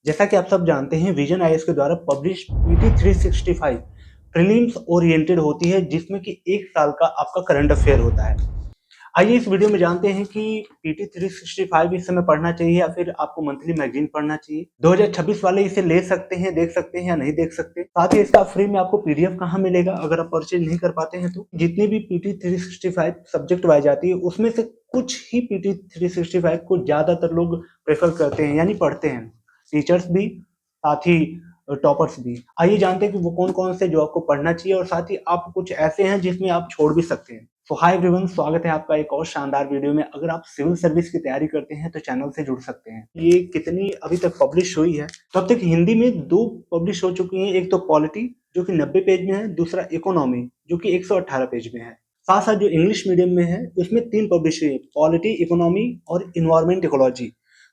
जैसा कि आप सब जानते हैं, विजन आईएएस के द्वारा पब्लिश पीटी 365 प्रीलिम्स ओरिएंटेड होती है, जिसमें कि 1 साल का आपका करंट अफेयर होता है। आइए इस वीडियो में जानते हैं कि पीटी 365 इस समय पढ़ना चाहिए या फिर आपको मंथली मैगजीन पढ़ना चाहिए। 2026 वाले इसे ले सकते हैं, देख सकते हैं या नहीं देख सकते। साथ ही इसका फ्री में आपको पीडीएफ कहाँ मिलेगा अगर आप परचेज नहीं कर पाते हैं तो। जितनी भी पीटी 365 सब्जेक्ट वाइज आती है उसमें से कुछ ही पीटी 365 को ज्यादातर लोग प्रेफर करते हैं यानी पढ़ते हैं, टीचर्स भी, साथ ही टॉपर्स भी। आइए जानते हैं कि वो कौन कौन से जो आपको पढ़ना चाहिए और साथ ही आप कुछ ऐसे हैं जिसमें आप छोड़ भी सकते हैं। तो हाय एवरीवन, स्वागत है आपका एक और शानदार वीडियो में। अगर आप सिविल सर्विस की तैयारी करते हैं तो चैनल से जुड़ सकते हैं। ये कितनी अभी तक पब्लिश हुई है, तो अब तक हिंदी में 2 पब्लिश हो चुकी हैं। एक तो पॉलिटी जो कि 90 पेज में है, दूसरा इकोनॉमी जो कि 118 पेज में है। साथ साथ जो इंग्लिश मीडियम में है उसमें 3 पब्लिश हुई है, पॉलिटी, इकोनॉमी और इन्वायरमेंट इकोलॉजी।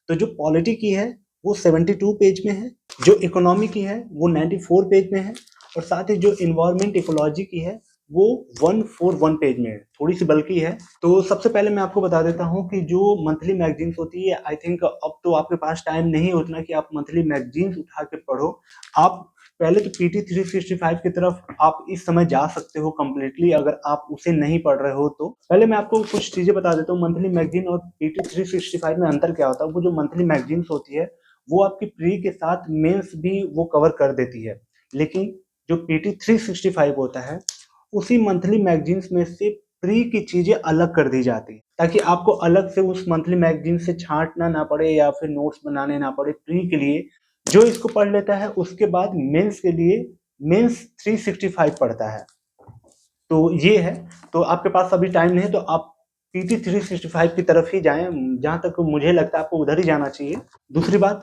तो जो पॉलिटी की है वो 72 पेज में है, जो इकोनॉमी की है वो 94 पेज में है और साथ ही जो इन्वायरमेंट इकोलॉजी की है वो 141 पेज में है, थोड़ी सी बल्कि है। तो सबसे पहले मैं आपको बता देता हूँ कि जो मंथली मैगजीन्स होती है, आई थिंक अब तो आपके पास टाइम नहीं उतना कि आप मंथली मैगजीन्स उठा के पढ़ो। आप पहले तो पीटी 365 की तरफ आप इस समय जा सकते हो कम्प्लीटली, अगर आप उसे नहीं पढ़ रहे हो तो। पहले मैं आपको कुछ चीजें बता देता हूँ, मंथली मैगजीन और पीटी 365 में अंतर क्या होता है। वो जो मंथली मैगजीन्स होती है वो आपकी प्री के साथ मेंस भी वो कवर कर देती है, लेकिन जो पीटी 365 होता है उसी मंथली मैगजीन्स में से प्री की चीजें अलग कर दी जाती है, ताकि आपको अलग से उस मंथली मैगजीन से छांटना ना पड़े या फिर नोट्स बनाने ना पड़े। प्री के लिए जो इसको पढ़ लेता है उसके बाद मेंस के लिए मेंस 365 पढ़ता है। तो ये है। तो आपके पास अभी टाइम नहीं है तो आप पीटी 365 की तरफ ही जाएं, जहां तक मुझे लगता है आपको उधर ही जाना चाहिए। दूसरी बात,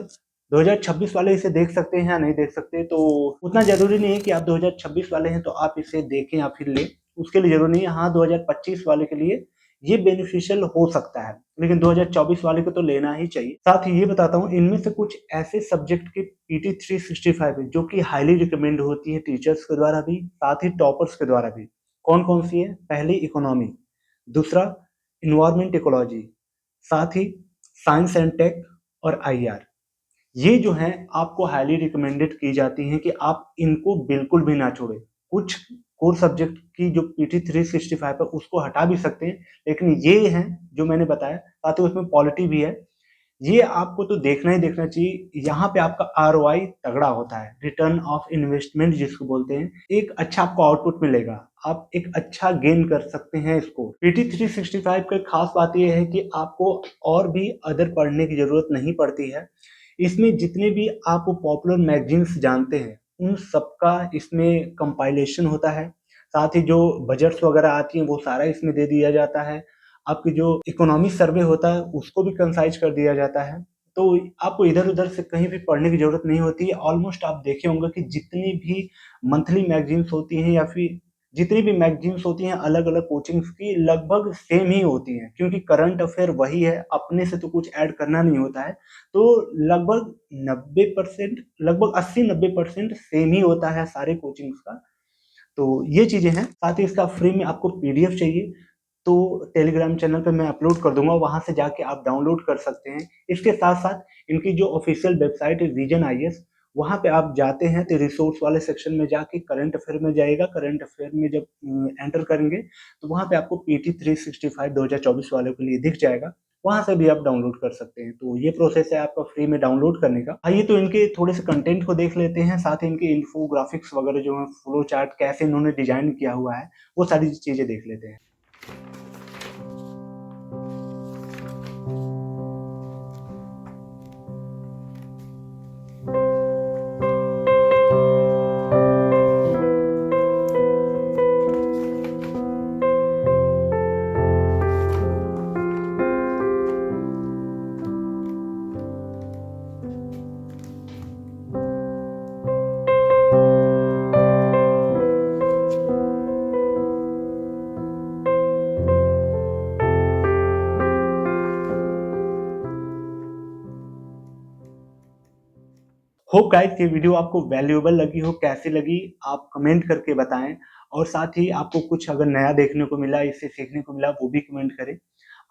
2026 वाले इसे देख सकते हैं या नहीं देख सकते, तो उतना जरूरी नहीं है कि आप 2026 वाले हैं तो आप इसे देखें या फिर लें, उसके लिए जरूरी नहीं है। हाँ, 2025 वाले के लिए ये बेनिफिशियल हो सकता है, लेकिन 2024 वाले को तो लेना ही चाहिए। साथ ही ये बताता हूँ, इनमें से कुछ ऐसे सब्जेक्ट के पीटी 365 है जो कि हाईली रिकमेंड होती है टीचर्स के द्वारा भी, साथ ही टॉपर्स के द्वारा भी। कौन कौन सी है? पहली इकोनॉमी, दूसरा इन्वायरमेंट इकोलॉजी, साथ ही साइंस एंड टेक और आईआर। ये जो है आपको हाईली रिकमेंडेड की जाती हैं कि आप इनको बिल्कुल भी ना छोड़ें। कुछ कोर सब्जेक्ट की जो पीटी 365 है उसको हटा भी सकते हैं, लेकिन ये हैं जो मैंने बताया, साथ ही उसमें पॉलिटी भी है। ये आपको तो देखना ही देखना चाहिए। यहाँ पे आपका आरओआई तगड़ा होता है, रिटर्न ऑफ इन्वेस्टमेंट जिसको बोलते हैं। एक अच्छा आपको आउटपुट मिलेगा, आप एक अच्छा गेन कर सकते हैं इसको। पीटी 365 का खास बात यह है कि आपको और भी अदर पढ़ने की जरूरत नहीं पड़ती है। इसमें जितने भी आप पॉपुलर मैगजीन्स जानते हैं उन सबका इसमें कंपाइलेशन होता है। साथ ही जो बजट्स वगैरह आती हैं वो सारा इसमें दे दिया जाता है। आपकी जो इकोनॉमिक सर्वे होता है उसको भी कंसाइज कर दिया जाता है। तो आपको इधर उधर से कहीं भी पढ़ने की जरूरत नहीं होती है। ऑलमोस्ट आप देखे होंगे कि जितनी भी मंथली मैगजीन्स होती हैं या फिर जितनी भी मैगजीन्स होती हैं अलग अलग कोचिंग्स की, लगभग सेम ही होती हैं, क्योंकि करंट अफेयर वही है, अपने से तो कुछ ऐड करना नहीं होता है। तो लगभग 90%, लगभग 80-90% सेम ही होता है सारे कोचिंग्स का। तो ये चीजें हैं। साथ ही इसका फ्री में आपको पीडीएफ चाहिए तो टेलीग्राम चैनल पे मैं अपलोड कर दूंगा, वहां से जाके आप डाउनलोड कर सकते हैं। इसके साथ साथ इनकी जो ऑफिशियल वेबसाइट है विजन आईएएस, वहां पे आप जाते हैं तो रिसोर्स वाले सेक्शन में जाके करंट अफेयर में जाएगा। करंट अफेयर में जब एंटर करेंगे तो वहां पे आपको पीटी 365 2024 वाले के लिए दिख जाएगा, वहां से भी आप डाउनलोड कर सकते हैं। तो ये प्रोसेस है आपका फ्री में डाउनलोड करने का। आइए तो इनके थोड़े से कंटेंट को देख लेते हैं, साथ ही इनके इन्फोग्राफिक्स वगैरह जो है, फ्लो चार्ट कैसे इन्होंने डिजाइन किया हुआ है, वो सारी चीजें देख लेते हैं। होप गाइस ये वीडियो आपको वैल्यूएबल लगी हो। कैसी लगी आप कमेंट करके बताएं, और साथ ही आपको कुछ अगर नया देखने को मिला, इससे सीखने को मिला, वो भी कमेंट करें।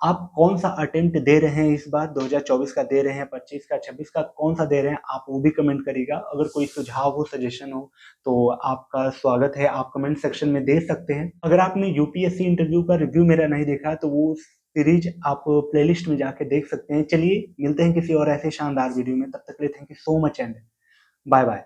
आप कौन सा अटेम्प्ट दे रहे हैं इस बार 2024 का दे रहे हैं, 25 का, 26 का, कौन सा दे रहे हैं, आप वो भी कमेंट करिएगा। अगर कोई सुझाव हो, सजेशन हो तो आपका स्वागत है, आप कमेंट सेक्शन में दे सकते हैं। अगर आपने यूपीएससी इंटरव्यू का रिव्यू मेरा नहीं देखा है तो वो सीरीज आप प्लेलिस्ट में जाके देख सकते हैं। चलिए मिलते हैं किसी और ऐसे शानदार वीडियो में, तब तक के लिए thank you so much and bye bye.